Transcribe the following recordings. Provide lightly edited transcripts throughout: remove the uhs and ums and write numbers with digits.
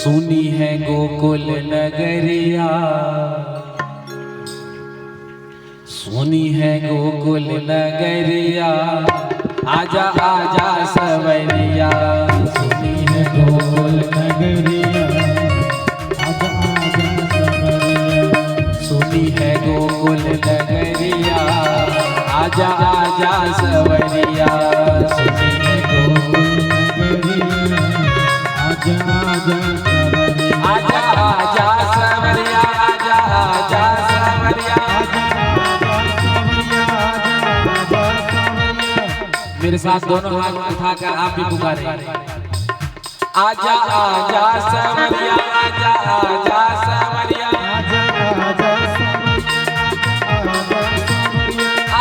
सुनी है गोकुल नगरिया, सुनी है गोकुल नगरिया, आजा आजा सवरिया। सुनी है गोकुल नगरिया, आजा आजा सवरिया। सुनी है गोकुल नगरिया, आजा आजा सवरिया। सुनी है गोकुल नगरिया, आजा आजा सवरिया। आजा आजा सवरिया, आजा आजा सवरिया। मेरे साथ दोनों हाथ उठाकर आप भी पुकारे, आजा आजा सवरिया, आजा आजा सवरिया,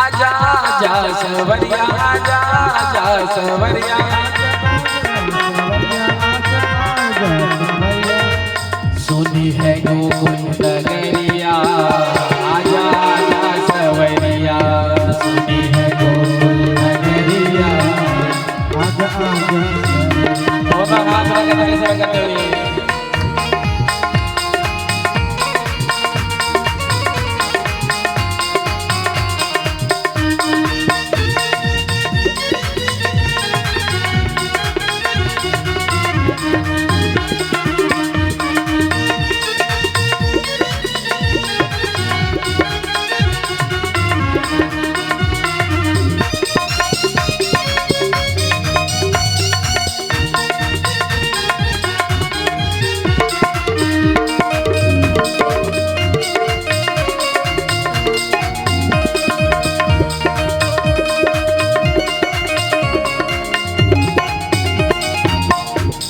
आजा आजा सवरिया, आजा आजा सवरिया। सुनी है गोकुल नगरिया, आजा आजा सवरिया। सुनी है गोकुल नगरिया, आजा आजा सवरिया।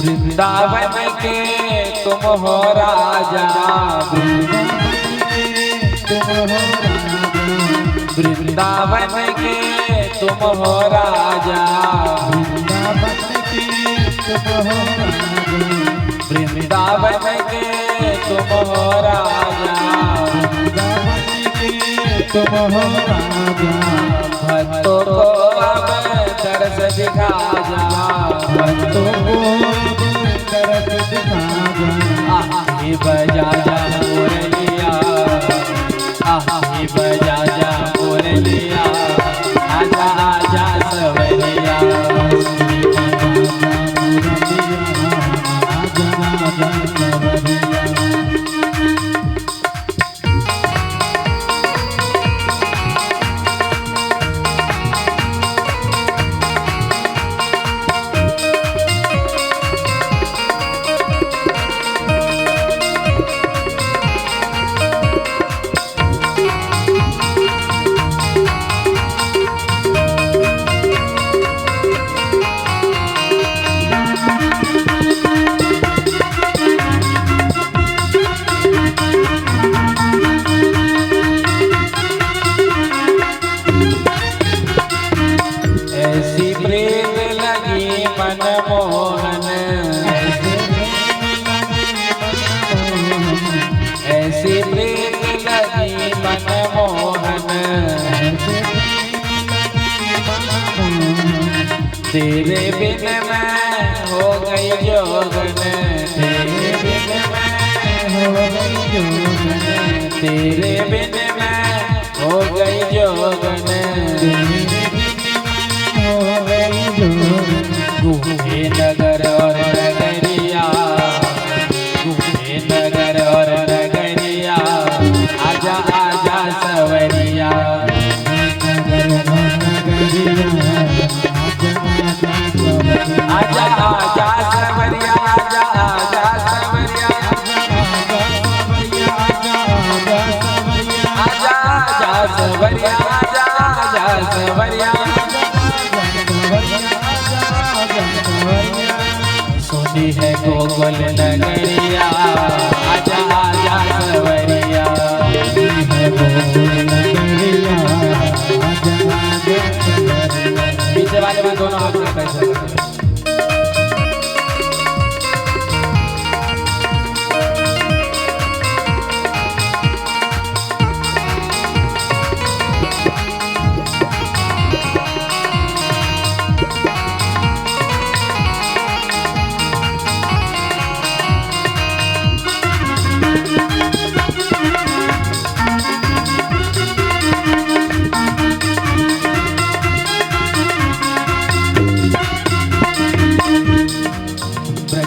वृंदावन के तुम हो राजा, वृंदावन के तुम हो राजा, वृंदावन के तुम हो राजा, तुम हो राजा। भक्तों को अब दर्श दिखा जा, भक्तों को दर्श दिखा जा। ही बजा जा मुरलिया, ही बजा जा मुरलिया, आजा आजा सवरिया। आजा आजा सवरिया। ऐसी प्रीत लगी मनमोहन, ऐसी प्रीत लगी मनमोहन, तेरे बिन मैं हो गई जोगन, तेरे बिन मैं हो गई जोगन, तेरे बिन मैं हो गई जोगन। घूमे नगर और नगरिया, घूमे नगर और नगरिया, आजा आजा सवरिया। आजा आजा सवरिया, आजा आजा सवरिया, आजा आजा सवरिया, आजा आजा सवरिया। सुनी है गोकुल नगरिया, आजा आजा सवरिया। सुनी है गोकुल नगरिया, आजा आजा सवरिया। पीछे वाले में दोनों हाथ में पैसा।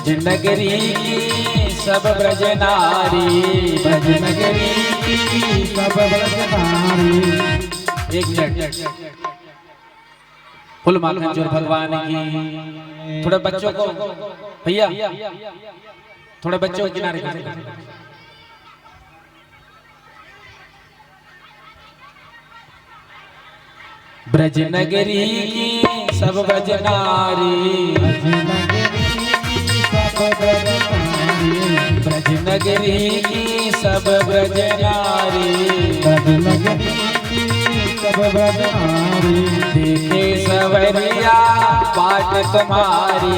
ब्रज नगरी की सब ब्रज नारी, ब्रज नगरी की सब ब्रज नारी। एक मिनट, फुल माखन चोर भगवान की। थोड़े बच्चों को भैया, थोड़े बच्चों को किनारे कर। ब्रज नगरी की सब ब्रज नारी, ब्रज नगरी की सब ब्रज नारी, देखे सवरिया बाट तुम्हारी,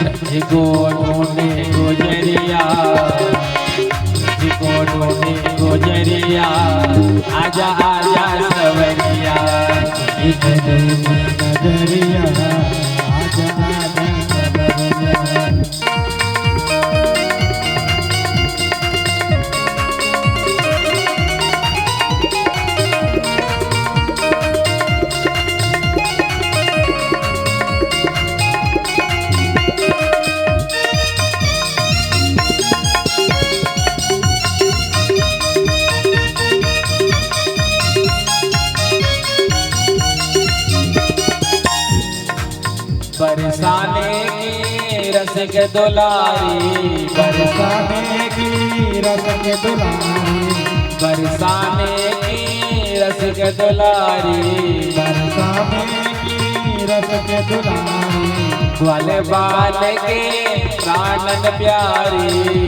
ब्रज को ढूंढे गुजरिया, ब्रज को ढूंढे गुजरिया, आजा आजा सवरिया, नजरिया आजा आजा सवरिया। बरसाने की रस के दुलारी, बरसाने की रस के दुलारी, बरसाने की रस के दुलारी, बरसाने की रस के दुलारी। ग्वाल बाल के प्राणन प्यारी,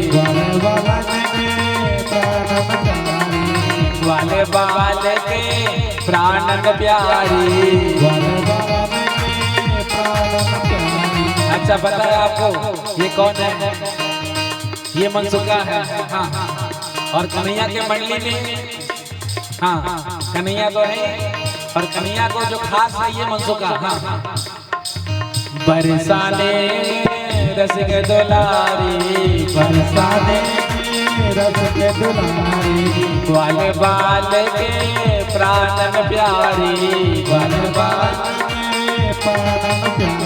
ग्वाल बाल के प्राणन प्यारी, ग्वाल बाल के प्राणन प्यारी, ग्वाल बाल। अच्छा पता है आपको ये कौन है? ये मनसुखा है। हाँ, और कन्हैया के मंडली में, हाँ कन्हैया तो है, और कन्हैया को जो खास है ये मनसुखा। हाँ, बरसाने रस के दुलारी, बरसाने रस के दुलारी, ग्वाल बाल के प्राणन प्यारी, ग्वाल बाल के प्राणन प्यारी।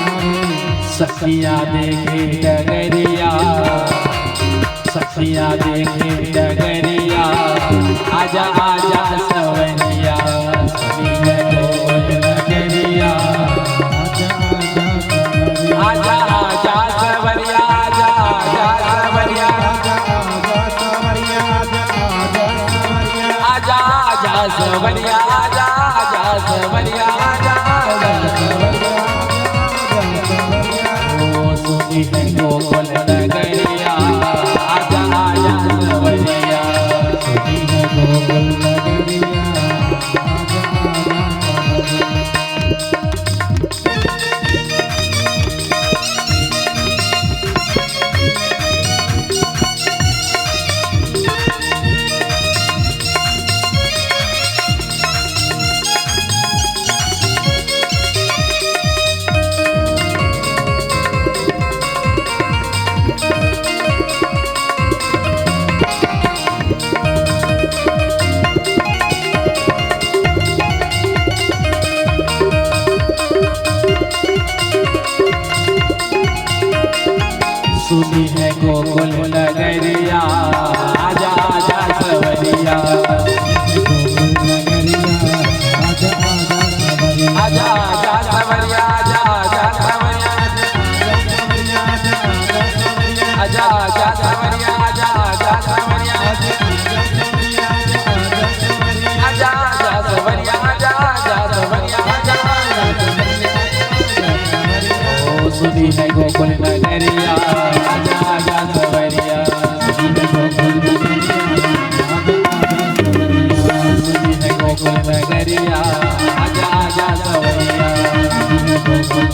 सखिया देखे डगरिया, सखिया देखे डगरिया, आजा आजा सवरिया, सभी में ढोल नगरिया, आजा आजा सवरिया, आजा आजा सवरिया, आजा आजा सवरिया, आजा आजा सवरिया, आजा सुनी है गोकुल नगरिया, आजा आजा सवरिया, सुनी है गोकुल नगरिया, आजा आजा सवरिया। सुनी है गोकुल नगरिया, आजा आजा सवरिया, आजा आजा सवरिया, आजा आजा सवरिया, आजा आजा सवरिया, आजा आजा सवरिया, आजा आजा सवरिया, आजा आजा सवरिया, सुनी है गोकुल नगरिया, आजा आजा सवरिया, सुनी है गोकुल नगरिया, आजा आजा सवरिया, सुनी है गोकुल